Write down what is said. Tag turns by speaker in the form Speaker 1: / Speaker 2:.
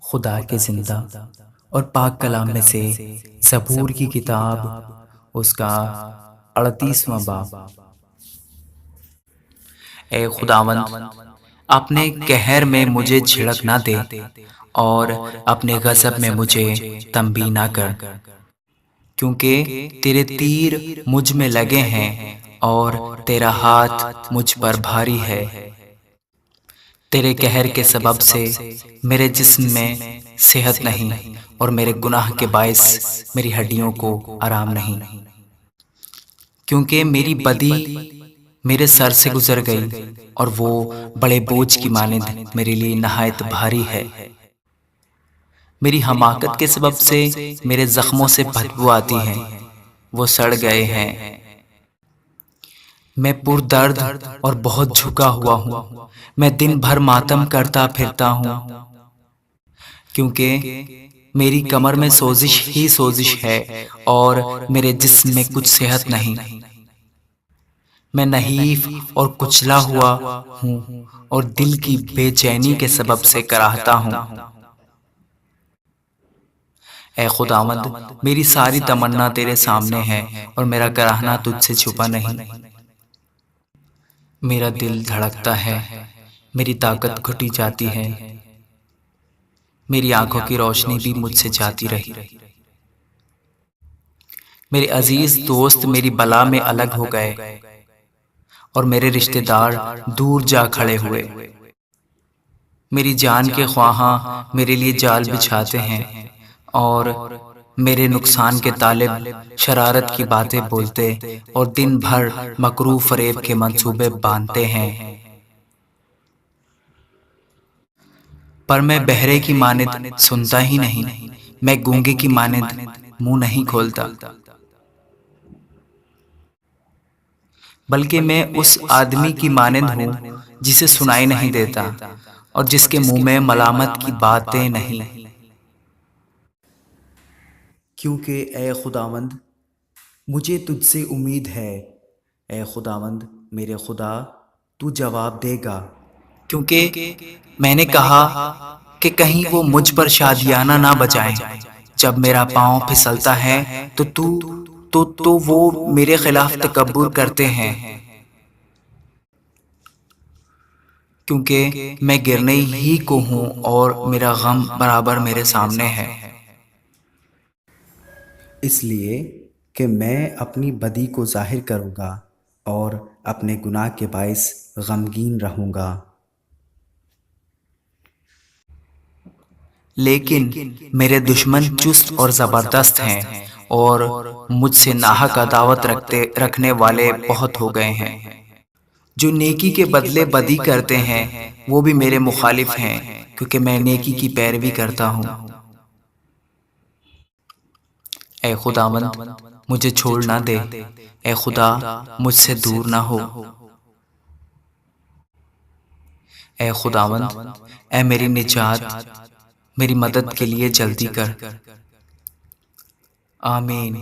Speaker 1: خدا کے زندہ اور پاک کلام میں سے زبور کی کتاب، اس کا 38واں باب۔ اے خداوند، اپنے قہر میں مجھے جھڑک نہ دے اور اپنے غضب میں مجھے تنبیہ نہ کر، کیونکہ تیرے تیر مجھ میں لگے ہیں اور تیرا ہاتھ مجھ پر بھاری ہے۔ تیرے قہر کے سبب سے میرے جسم میں صحت نہیں، اور میرے گناہ کے باعث میری ہڈیوں کو آرام نہیں، کیونکہ میری بدی میرے سر سے گزر گئی اور وہ بڑے بوجھ کی مانند میرے لیے نہایت بھاری ہے۔ میری حماقت کے سبب سے میرے زخموں سے بدبو آتی ہے، وہ سڑ گئے ہیں۔ میں پر درد اور بہت جھکا ہوا ہوں، میں دن بھر ماتم کرتا پھرتا ہوں، کیونکہ میری کمر میں سوزش ہی سوزش ہے اور میرے جسم میں کچھ صحت نہیں۔ میں نحیف اور کچلا ہوا ہوں اور دل کی بے چینی کے سبب سے کراہتا ہوں۔ اے خداوند، میری ساری تمنا تیرے سامنے ہے اور میرا کراہنا تجھ سے چھپا نہیں۔ میرا دل دھڑکتا ہے، میری طاقت گھٹی جاتی ہے، میری آنکھوں کی روشنی بھی مجھ سے جاتی رہی۔ میرے عزیز دوست میری بلا میں الگ ہو گئے اور میرے رشتہ دار دور جا کھڑے ہوئے۔ میری جان کے خواہاں میرے لیے جال بچھاتے ہیں اور میرے نقصان کے طالب شرارت کی باتیں بولتے اور دن بھر مکروہ فریب کے منصوبے باندھتے ہیں۔ پر میں بہرے کی مانند سنتا ہی نہیں، میں گونگے کی مانند منہ نہیں کھولتا، بلکہ میں اس آدمی کی مانند ہوں جسے سنائی نہیں دیتا اور جس کے منہ میں ملامت کی باتیں نہیں۔ کیونکہ اے خداوند، مجھے تجھ سے امید ہے۔ اے خداوند میرے خدا، تو جواب دے گا، کیونکہ میں نے کہا کہ کہیں وہ مجھ پر شادیانہ نہ بجائیں۔ جب میرا پاؤں پھسلتا ہے تو وہ میرے خلاف تکبر کرتے ہیں، کیونکہ میں گرنے ہی کو ہوں اور میرا غم برابر میرے سامنے ہے۔ اس لیے کہ میں اپنی بدی کو ظاہر کروں گا اور اپنے گناہ کے باعث غمگین رہوں گا۔ لیکن میرے دشمن چست اور زبردست ہیں اور مجھ سے ناحق عداوت رکھنے والے بہت ہو گئے ہیں۔ جو نیکی کے بدلے بدی کرتے ہیں وہ بھی میرے مخالف ہیں، کیونکہ میں نیکی کی پیروی کرتا ہوں۔ اے خداوند، مجھے چھوڑ نہ دے، اے خدا مجھ سے دور نہ ہو۔ اے خداوند، اے میری نجات، میری مدد کے لیے جلدی کر۔ آمین۔